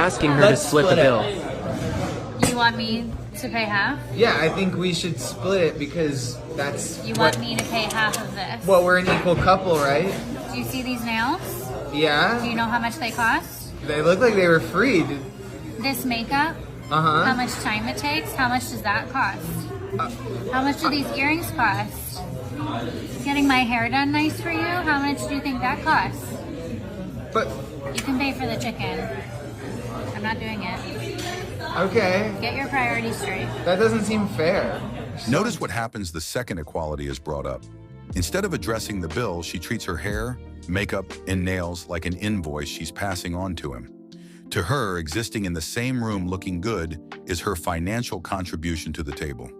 asking her to split the bill. You want me to pay half? Yeah, I think we should split it because that's You want me to pay half of this? Well, we're an equal couple, right? Do you see these nails? Yeah. Do you know how much they cost? They look like they were free. This makeup? Uh-huh. How much time it takes? How much does that cost? How much do these earrings cost? Getting my hair done nice for you? How much do you think that costs? But You can pay for the chicken. I'm not doing it. okay, Get your priorities straight. that doesn't seem fair. Notice what happens the second equality is brought up. Instead of addressing the bill, she treats her hair, makeup, and nails like an invoice she's passing on to him. To her, existing in the same room looking good is her financial contribution to the table.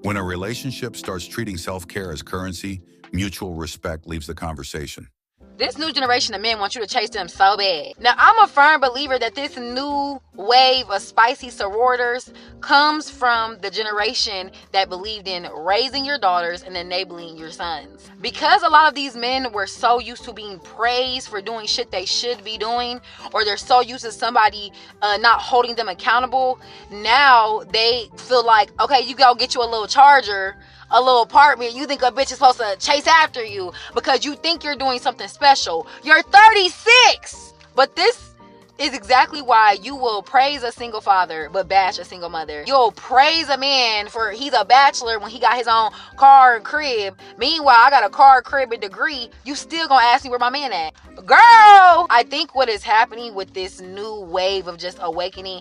When a relationship starts treating self-care as currency, mutual respect leaves the conversation. This new generation of men want you to chase them so bad. Now, I'm a firm believer that this new wave of spicy sororters comes from the generation that believed in raising your daughters and enabling your sons. Because a lot of these men were so used to being praised for doing shit they should be doing, or they're so used to somebody not holding them accountable, now they feel like, okay, you go get you a little charger, a little apartment, you think a bitch is supposed to chase after you because you think you're doing something special. You're 36! But this is exactly why you will praise a single father but bash a single mother. You'll praise a man for he's a bachelor when he got his own car and crib. Meanwhile, I got a car, crib, and degree. You still gonna ask me where my man at. Girl! I think what is happening with this new wave of just awakening,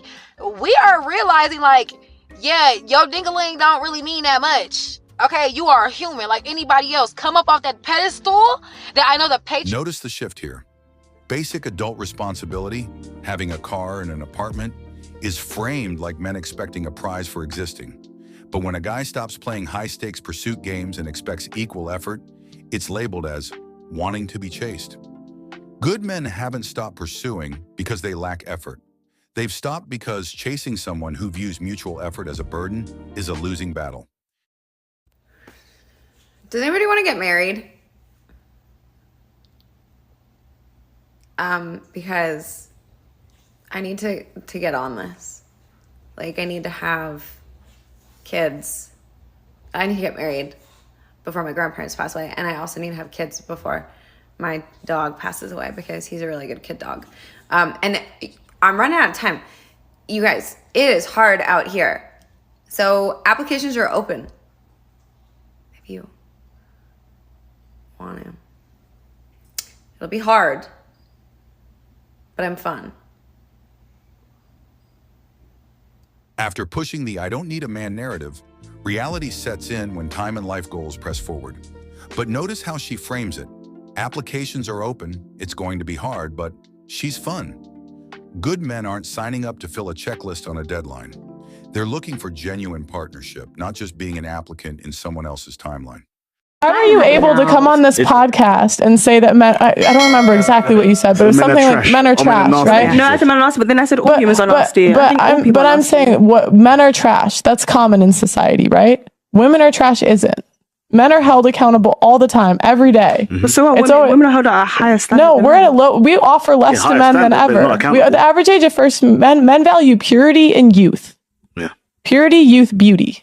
we are realizing like, yeah, your ding-a-ling don't really mean that much. Okay, you are a human like anybody else. Come up off that pedestal that I know the patron. Notice the shift here. Basic adult responsibility, having a car and an apartment, is framed like men expecting a prize for existing. But when a guy stops playing high-stakes pursuit games and expects equal effort, it's labeled as wanting to be chased. Good men haven't stopped pursuing because they lack effort. They've stopped because chasing someone who views mutual effort as a burden is a losing battle. Does anybody want to get married? Because I need to get on this. Like, I need to have kids. I need to get married before my grandparents pass away. And I also need to have kids before my dog passes away because he's a really good kid dog. And I'm running out of time. You guys, it is hard out here. So applications are open. If you want to. It'll be hard, but I'm fun. After pushing the "I don't need a man" narrative, reality sets in when time and life goals press forward. But notice how she frames it. Applications are open, it's going to be hard, but she's fun. Good men aren't signing up to fill a checklist on a deadline. They're looking for genuine partnership, not just being an applicant in someone else's timeline. How are you able to come on this podcast and say that men, I don't remember exactly what you said, but it was something like men are trash, right? No, I said men are nasty, but then I said all humans are nasty. But I'm saying what men are trash. That's common in society, right? Women are trash isn't. Men are held accountable all the time, every day. But so what? Women are held at a higher standard. No, we're at a low. We offer less to men than ever. The average age of first men value purity and youth. Yeah. Purity, youth, beauty.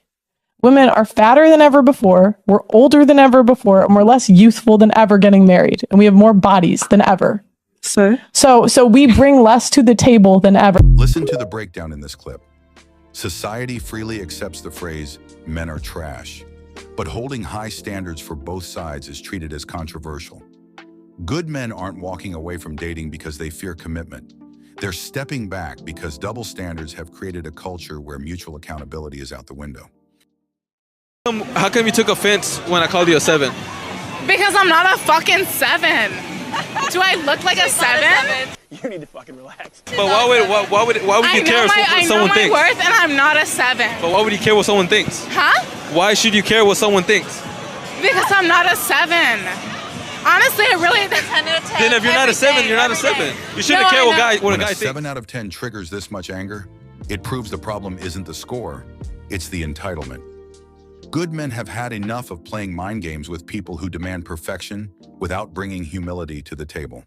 Women are fatter than ever before, we're older than ever before, and we're less youthful than ever getting married. And we have more bodies than ever. So we bring less to the table than ever. Listen to the breakdown in this clip. Society freely accepts the phrase, men are trash, but holding high standards for both sides is treated as controversial. Good men aren't walking away from dating because they fear commitment. They're stepping back because double standards have created a culture where mutual accountability is out the window. How come you took offense when I called you a 7? Because I'm not a fucking 7. Do I look like a 7? You need to fucking relax. But why would you care what someone thinks? I know my worth and I'm not a 7. But why would you care what someone thinks? Huh? Why should you care what someone thinks? Because I'm not a 7. Honestly, I really... Then if you're not a 7, you're not a 7. You shouldn't care what a guy When thinks. 7 out of 10 triggers this much anger, it proves the problem isn't the score, it's the entitlement. Good men have had enough of playing mind games with people who demand perfection without bringing humility to the table.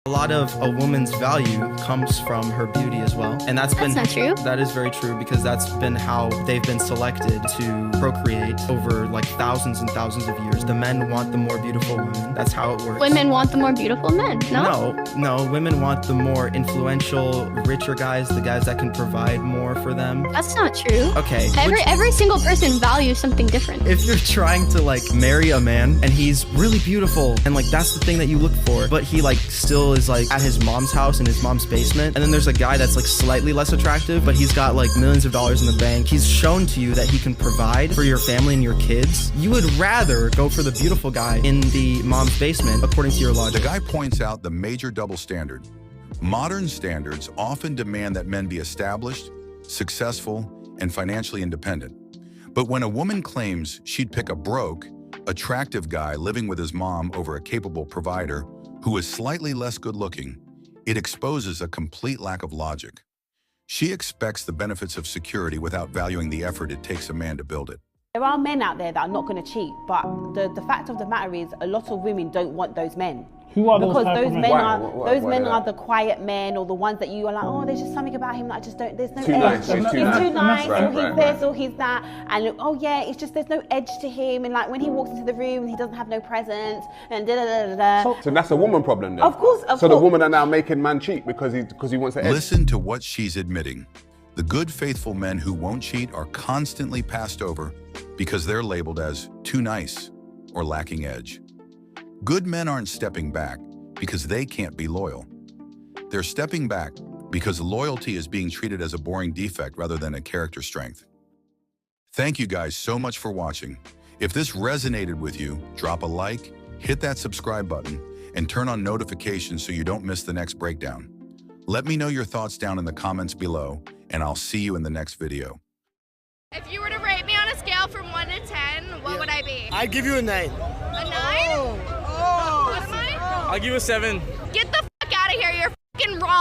A lot of a woman's value comes from her beauty as well. And that's not true. That is very true, because that's been how they've been selected to procreate over like thousands and thousands of years. The men want the more beautiful women. That's how it works. Women want the more beautiful men, no? No, women want the more influential, richer guys, the guys that can provide more for them. That's not true. Okay. Every single person values something different. If you're trying to like marry a man and he's really beautiful and like that's the thing that you look for, but he like still is like at his mom's house in his mom's basement, and then there's a guy that's like slightly less attractive, but he's got like millions of dollars in the bank, he's shown to you that he can provide for your family and your kids, you would rather go for the beautiful guy in the mom's basement, according to your logic. The guy points out the major double standard. Modern standards often demand that men be established, successful, and financially independent. But when a woman claims she'd pick a broke, attractive guy living with his mom over a capable provider who is slightly less good-looking, it exposes a complete lack of logic. She expects the benefits of security without valuing the effort it takes a man to build it. There are men out there that are not going to cheat, but the fact of the matter is a lot of women don't want those men. Who are because those men are the quiet men, or the ones that you are like, oh, there's just something about him that I just don't, there's no edge. He's too nice, or he's this, or he's that, and oh yeah, it's just there's no edge to him, and like when he walks into the room, he doesn't have no presence, and da da da da. So that's a woman problem then? Of course. So the women are now making man cheat because he wants to edge. Listen to what she's admitting. The good, faithful men who won't cheat are constantly passed over because they're labeled as too nice or lacking edge. Good men aren't stepping back because they can't be loyal. They're stepping back because loyalty is being treated as a boring defect rather than a character strength. Thank you guys so much for watching. If this resonated with you, drop a like, hit that subscribe button, and turn on notifications so you don't miss the next breakdown. Let me know your thoughts down in the comments below, and I'll see you in the next video. If you were to rate me on a scale from 1 to 10, what would I be? I'd give you a 9. A 9? What am I? I'll give you a 7. Get the fuck out of here, you're fucking wrong.